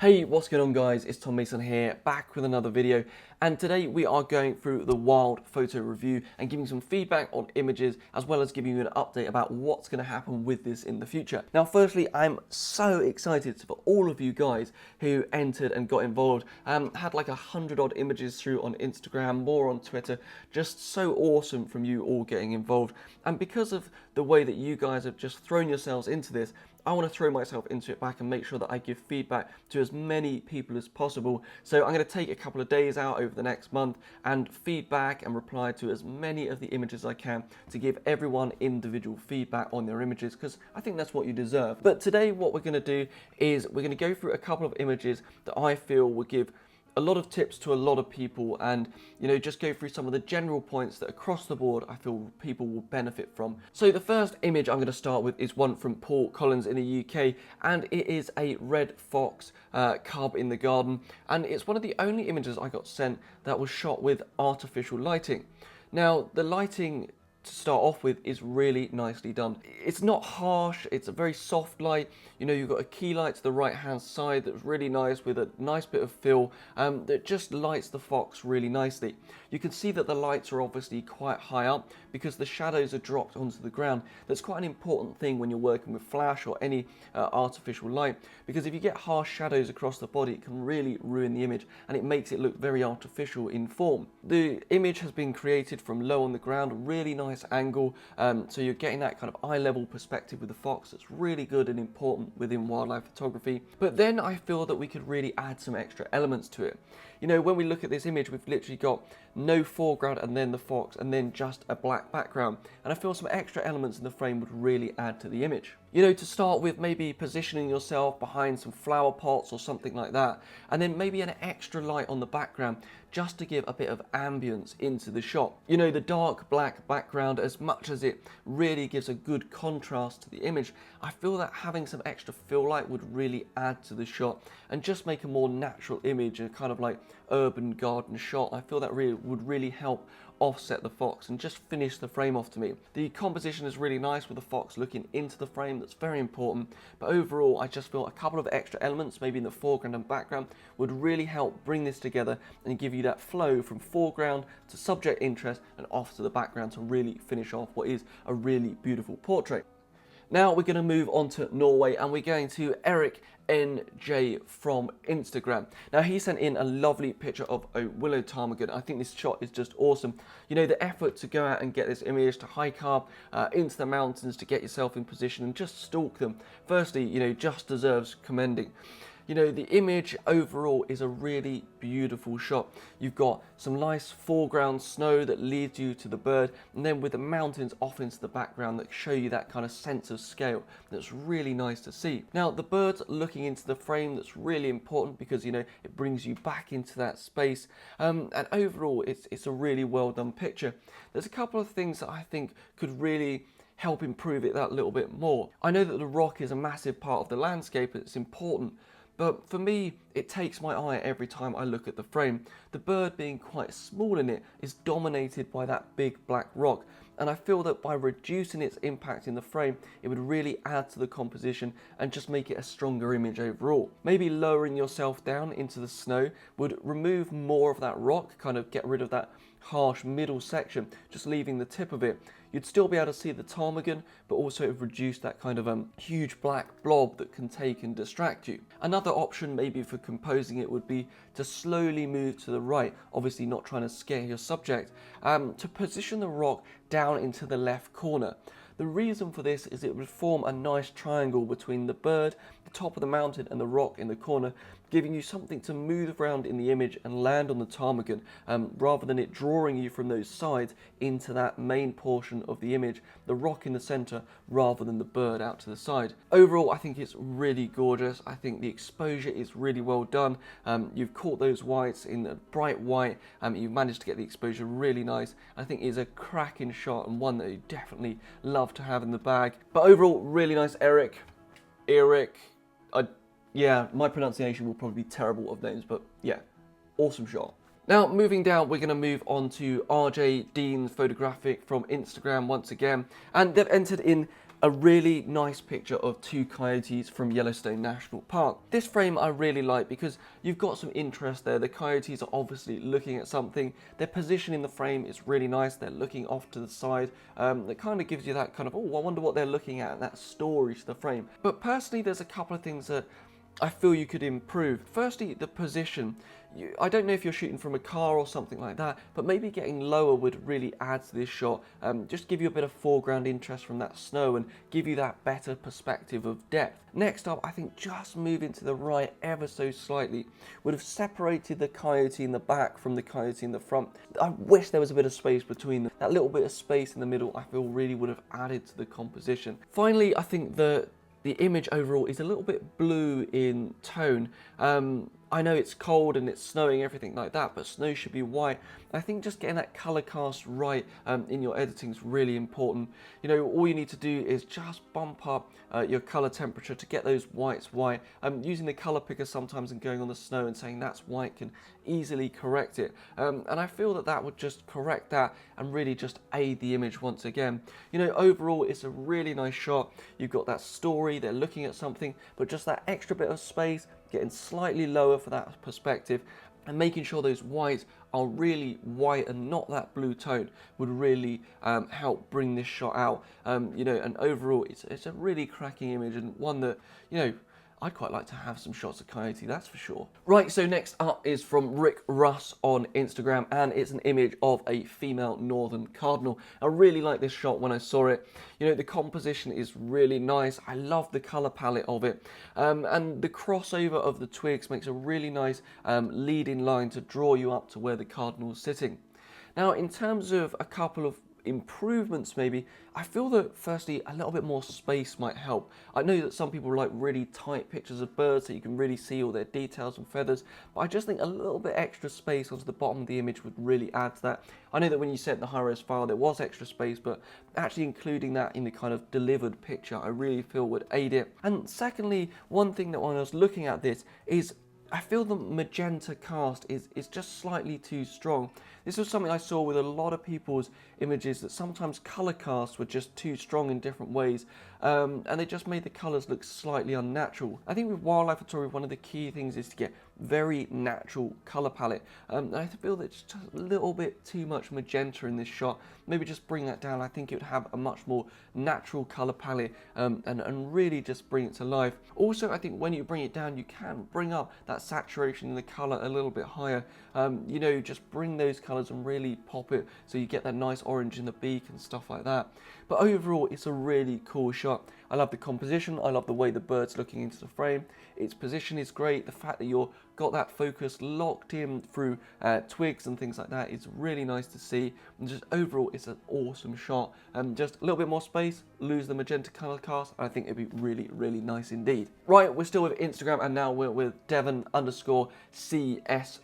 Hey, what's going on guys? It's Tom Mason here, back with another video, and today we are going through the wild photo review and giving some feedback on images, as well as giving you an update about what's going to happen with this in the future. Now firstly, I'm so excited for all of you guys who entered and got involved. Had like 100 odd images through on Instagram, more on Twitter. Just so awesome from you all getting involved, and because of the way that you guys have just thrown yourselves into this, I want to throw myself into it back and make sure that I give feedback to as many people as possible. So I'm going to take a couple of days out over the next month and feedback and reply to as many of the images as I can to give everyone individual feedback on their images, because I think that's what you deserve. But today what we're going to do is we're going to go through a couple of images that I feel will give a lot of tips to a lot of people, and just go through some of the general points that across the board I feel people will benefit from. So the first image I'm going to start with is one from Paul Collins in the UK, and it is a red fox cub in the garden, and it's one of the only images I got sent that was shot with artificial lighting. Now the lighting, to start off with, is really nicely done. It's not harsh, it's a very soft light. You've got a key light to the right hand side that's really nice, with a nice bit of fill that just lights the fox really nicely. You can see that the lights are obviously quite high up because the shadows are dropped onto the ground. That's quite an important thing when you're working with flash or any artificial light, because if you get harsh shadows across the body, it can really ruin the image and it makes it look very artificial in form. The image has been created from low on the ground, really nice angle, so you're getting that kind of eye level perspective with the fox. That's really good and important within wildlife photography. But then I feel that we could really add some extra elements to it. When we look at this image, we've literally got no foreground and then the fox and then just a black background, and I feel some extra elements in the frame would really add to the image. To start with, maybe positioning yourself behind some flower pots or something like that, and then maybe an extra light on the background just to give a bit of ambience into the shot. The dark black background, as much as it really gives a good contrast to the image, I feel that having some extra fill light would really add to the shot and just make a more natural image, a kind of like urban garden shot. I feel that would really help offset the fox and just finish the frame off to me. The composition is really nice with the fox looking into the frame. That's very important, but overall I just feel a couple of extra elements, maybe in the foreground and background, would really help bring this together and give you that flow from foreground to subject interest and off to the background to really finish off what is a really beautiful portrait. Now we're going to move on to Norway, and we're going to Eric NJ from Instagram. Now he sent in a lovely picture of a willow ptarmigan. I think this shot is just awesome. The effort to go out and get this image, to hike up into the mountains to get yourself in position and just stalk them, firstly, just deserves commending. The image overall is a really beautiful shot. You've got some nice foreground snow that leads you to the bird, and then with the mountains off into the background that show you that kind of sense of scale that's really nice to see. Now the bird's looking into the frame. That's really important because it brings you back into that space, and overall it's a really well done picture. There's a couple of things that I think could really help improve it that little bit more. I know that the rock is a massive part of the landscape, it's important, but for me, it takes my eye every time I look at the frame. The bird, being quite small in it, is dominated by that big black rock, and I feel that by reducing its impact in the frame, it would really add to the composition and just make it a stronger image overall. Maybe lowering yourself down into the snow would remove more of that rock, kind of get rid of that harsh middle section, just leaving the tip of it. You'd still be able to see the ptarmigan, but also reduce that kind of huge black blob that can take and distract you. Another option maybe for composing it would be to slowly move to the right, obviously not trying to scare your subject, to position the rock down into the left corner. The reason for this is it would form a nice triangle between the bird, the top of the mountain, and the rock in the corner, giving you something to move around in the image and land on the ptarmigan, rather than it drawing you from those sides into that main portion of the image, the rock in the center rather than the bird out to the side. Overall, I think it's really gorgeous. I think the exposure is really well done. You've caught those whites in a bright white, you've managed to get the exposure really nice. I think it is a cracking shot and one that you definitely love to have in the bag. But overall, really nice, Eric. Yeah, my pronunciation will probably be terrible of names, but yeah, awesome shot. Now, moving down, we're going to move on to RJ Dean's Photographic from Instagram once again, and they've entered in a really nice picture of two coyotes from Yellowstone National Park. This frame I really like because you've got some interest there. The coyotes are obviously looking at something. Their position in the frame is really nice. They're looking off to the side. That kind of gives you that kind of, oh, I wonder what they're looking at, and that story to the frame. But personally, there's a couple of things that I feel you could improve. Firstly, the position. I don't know if you're shooting from a car or something like that, but maybe getting lower would really add to this shot. Just give you a bit of foreground interest from that snow and give you that better perspective of depth. Next up, I think just moving to the right ever so slightly would have separated the coyote in the back from the coyote in the front. I wish there was a bit of space between them. That little bit of space in the middle, I feel really would have added to the composition. Finally, I think the image overall is a little bit blue in tone. I know it's cold and it's snowing, everything like that, but snow should be white. I think just getting that color cast right in your editing is really important. You know, all you need to do is just bump up your color temperature to get those whites white. Using the color picker sometimes and going on the snow and saying that's white can easily correct it. And I feel that that would just correct that and really just aid the image once again. You know, overall, it's a really nice shot. You've got that story, they're looking at something, but just that extra bit of space, getting slightly lower for that perspective and making sure those whites are really white and not that blue tone would really help bring this shot out. You know, and overall it's a really cracking image and one that, you know, I'd quite like to have some shots of coyote, that's for sure. Right, so next up is from Russ on Instagram, and it's an image of a female northern cardinal. I really like this shot when I saw it. You know, the composition is really nice. I love the color palette of it. And the crossover of the twigs makes a really nice leading line to draw you up to where the cardinal is sitting. Now, in terms of a couple of improvements maybe, I feel that firstly a little bit more space might help. I know that some people like really tight pictures of birds so you can really see all their details and feathers, but I just think a little bit extra space onto the bottom of the image would really add to that. I know that when you sent the high-res file there was extra space, but actually including that in the kind of delivered picture I really feel would aid it. And secondly, one thing that when I was looking at this is I feel the magenta cast is just slightly too strong. This was something I saw with a lot of people's images, that sometimes color casts were just too strong in different ways, and they just made the colors look slightly unnatural. I think with wildlife photography, one of the key things is to get very natural color palette. And I feel that it's just a little bit too much magenta in this shot. Maybe just bring that down. I think it would have a much more natural color palette and really just bring it to life. Also, I think when you bring it down, you can bring up that saturation in the color a little bit higher. You know, just bring those colors and really pop it so you get that nice orange in the beak and stuff like that. But overall, it's a really cool shot. I love the composition. I love the way the bird's looking into the frame. Its position is great. The fact that you've got that focus locked in through twigs and things like that is really nice to see. And just overall, it's an awesome shot. Just a little bit more space, lose the magenta color cast, and I think it'd be really, really nice indeed. Right, we're still with Instagram, and now we're with Devin_CS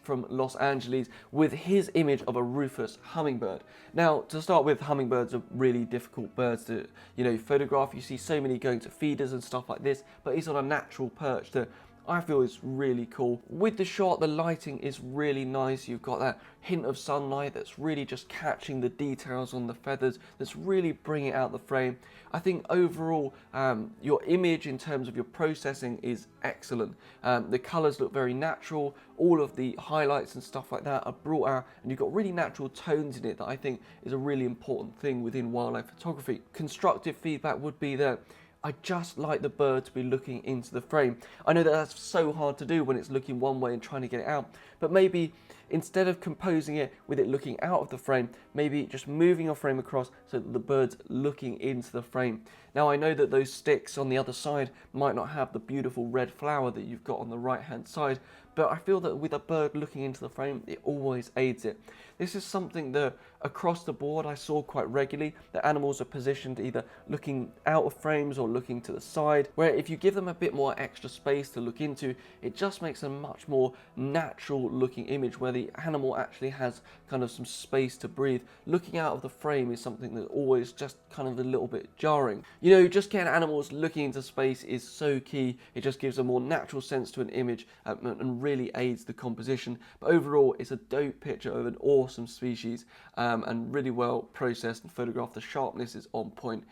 from Los Angeles with his image of a rufous hummingbird. Now, to start with, hummingbirds are really difficult birds to, you know, photograph. You see so many going to feeders and stuff like this, but he's on a natural perch that I feel is really cool. With the shot, the lighting is really nice. You've got that hint of sunlight that's really just catching the details on the feathers, that's really bringing out the frame. I think overall, your image in terms of your processing is excellent. The colors look very natural. All of the highlights and stuff like that are brought out, and you've got really natural tones in it that I think is a really important thing within wildlife photography. Constructive feedback would be that I just like the bird to be looking into the frame. I know that that's so hard to do when it's looking one way and trying to get it out, but maybe instead of composing it with it looking out of the frame, maybe just moving your frame across so that the bird's looking into the frame. Now, I know that those sticks on the other side might not have the beautiful red flower that you've got on the right hand side, but I feel that with a bird looking into the frame, it always aids it. This is something that across the board I saw quite regularly, that animals are positioned either looking out of frames or looking to the side, where if you give them a bit more extra space to look into, it just makes a much more natural looking image where the animal actually has kind of some space to breathe. Looking out of the frame is something that always just kind of a little bit jarring. You know, just getting animals looking into space is so key. It just gives a more natural sense to an image and really aids the composition. But overall, it's a dope picture of an awesome species and really well processed and photographed. The sharpness is on point.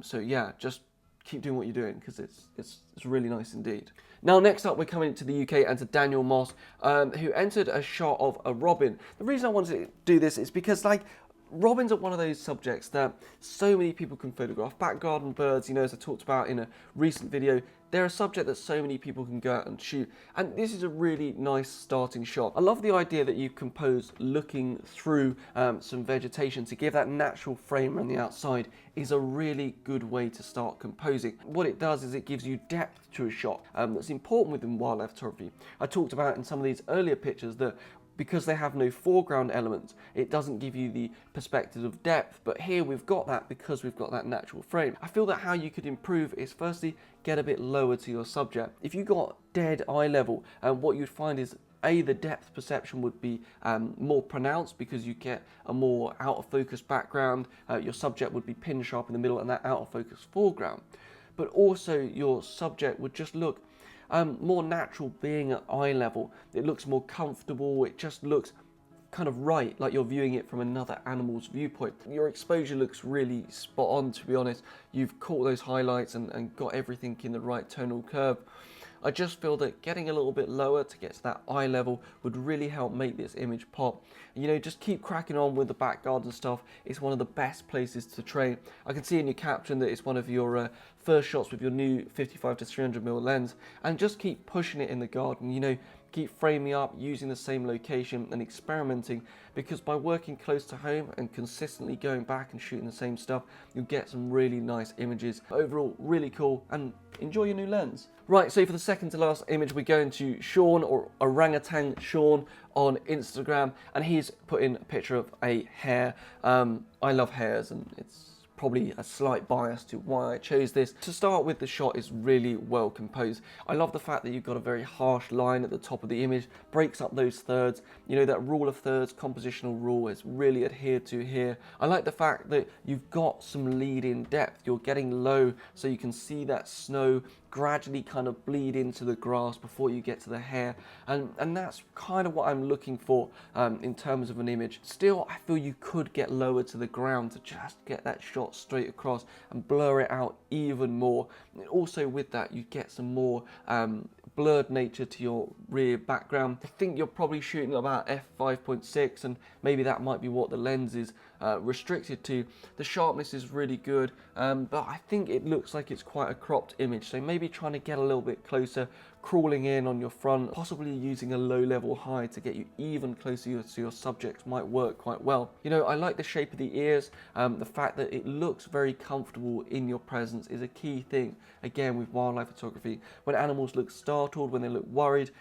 So yeah, just keep doing what you're doing because it's really nice indeed. Now, next up, we're coming to the UK and to Daniel Moss, who entered a shot of a robin. The reason I wanted to do this is because, like, robins are one of those subjects that so many people can photograph. Back garden birds, you know, as I talked about in a recent video, they're a subject that so many people can go out and shoot. And this is a really nice starting shot. I love the idea that you compose looking through some vegetation to give that natural frame around the outside is a really good way to start composing. What it does is it gives you depth to a shot that's important within wildlife photography. I talked about in some of these earlier pictures that because they have no foreground elements, it doesn't give you the perspective of depth, but here we've got that because we've got that natural frame. I feel that how you could improve is firstly, get a bit lower to your subject. If you got dead eye level, what you'd find is the depth perception would be more pronounced because you get a more out of focus background, your subject would be pin sharp in the middle and that out of focus foreground. But also your subject would just look more natural being at eye level. It looks more comfortable, it just looks kind of right, like you're viewing it from another animal's viewpoint. Your exposure looks really spot on, to be honest. You've caught those highlights and got everything in the right tonal curve. I just feel that getting a little bit lower to get to that eye level would really help make this image pop. You know, just keep cracking on with the back garden stuff. It's one of the best places to train. I can see in your caption that it's one of your first shots with your new 55 to 300mm lens, and just keep pushing it in the garden. You know, keep framing up, using the same location and experimenting, because by working close to home and consistently going back and shooting the same stuff, you'll get some really nice images. Overall, really cool, and enjoy your new lens. Right, so for the second to last image, we're going to Sean, or Orangutan Sean, on Instagram, and he's put in a picture of a hare. I love hares, and it's probably a slight bias to why I chose this. To start with, the shot is really well composed. I love the fact that you've got a very harsh line at the top of the image, breaks up those thirds. You know, that rule of thirds, compositional rule, is really adhered to here. I like the fact that you've got some lead in depth. You're getting low so you can see that snow gradually kind of bleed into the grass before you get to the hare, and that's kind of what I'm looking for in terms of an image. Still, I feel you could get lower to the ground to just get that shot straight across and blur it out even more. And also with that, you get some more blurred nature to your rear background. I think you're probably shooting about f5.6, and maybe that might be what the lens is restricted to. The sharpness is really good, but I think it looks like it's quite a cropped image, so maybe trying to get a little bit closer, crawling in on your front, possibly using a low level high to get you even closer to your subject might work quite well. You know, I like the shape of the ears. The fact that it looks very comfortable in your presence is a key thing, again, with wildlife photography. When animals look startled, when they look worried,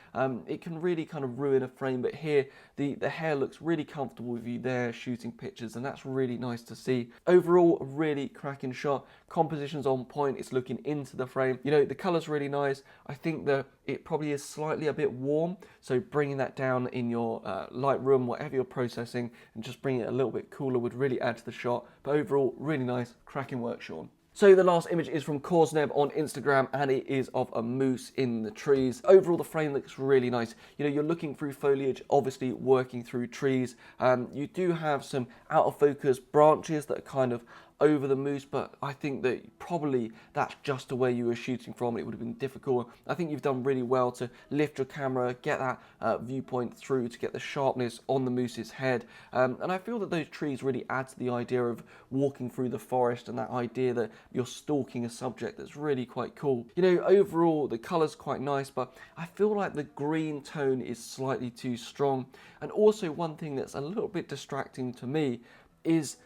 it can really kind of ruin a frame, but here the hare looks really comfortable with you there shooting pictures, and that's really nice to see. Overall, a really cracking shot. Composition's on point, it's looking into the frame. You know, the color's really nice. I think that it probably is slightly a bit warm, so bringing that down in your Lightroom, whatever you're processing, and just bringing it a little bit cooler would really add to the shot. But overall, really nice, cracking work, Sean. So the last image is from Korsneb on Instagram, and it is of a moose in the trees. Overall, the frame looks really nice. You know, you're looking through foliage, obviously working through trees. You do have some out of focus branches that are kind of over the moose, but I think that probably that's just the way you were shooting from. It would have been difficult. I think you've done really well to lift your camera, get that viewpoint through to get the sharpness on the moose's head. And I feel that those trees really add to the idea of walking through the forest and that idea that you're stalking a subject. That's really quite cool. You know, overall, the color's quite nice, but I feel like the green tone is slightly too strong. And also one thing that's a little bit distracting to me is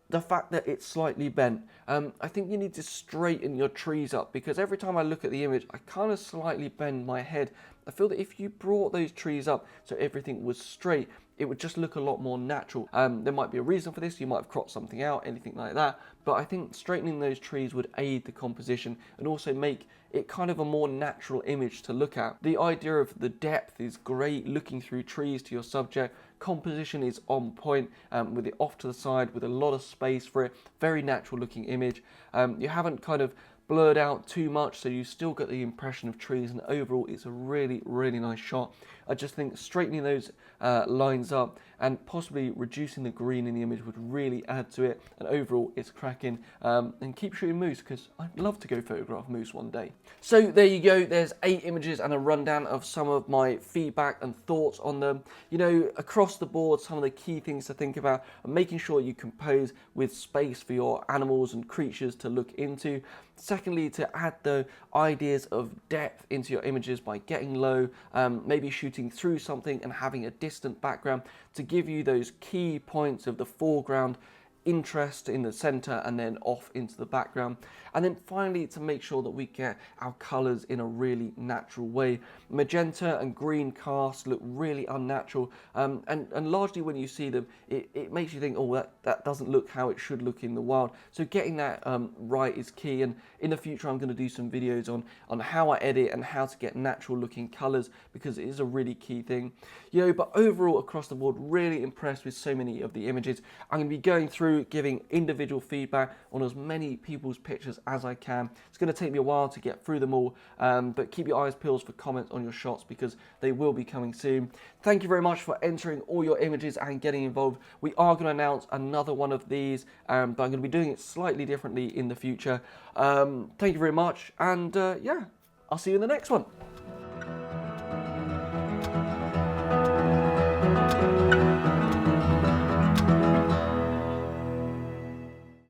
the fact that it's slightly bent. I think you need to straighten your trees up, because every time I look at the image, I kind of slightly bend my head. I feel that if you brought those trees up so everything was straight, it would just look a lot more natural. There might be a reason for this, you might have cropped something out, anything like that, but I think straightening those trees would aid the composition and also make it kind of a more natural image to look at. The idea of the depth is great, looking through trees to your subject. Composition is on point, with it off to the side with a lot of space for it. Very natural looking image. You haven't kind of blurred out too much, so you still get the impression of trees, and overall it's a really, really nice shot. I just think straightening those lines up and possibly reducing the green in the image would really add to it, and overall it's cracking. And keep shooting moose, because I'd love to go photograph moose one day. So there you go, there's 8 images and a rundown of some of my feedback and thoughts on them. You know, across the board, some of the key things to think about are making sure you compose with space for your animals and creatures to look into. Secondly, to add the ideas of depth into your images by getting low, maybe shooting through something and having a distant background to give you those key points of the foreground, interest in the center, and then off into the background. And then finally, to make sure that we get our colors in a really natural way. Magenta and green casts look really unnatural, and largely when you see them, it makes you think, oh, that doesn't look how it should look in the wild. So getting that right is key, and in the future I'm going to do some videos on how I edit and how to get natural looking colors, because it is a really key thing. You know, but overall across the board, really impressed with so many of the images. I'm going to be going through giving individual feedback on as many people's pictures as I can. It's going to take me a while to get through them all, but keep your eyes peeled for comments on your shots, because they will be coming soon. Thank you very much for entering all your images and getting involved. We are going to announce another one of these, but I'm going to be doing it slightly differently in the future. Thank you very much, and yeah, I'll see you in the next one.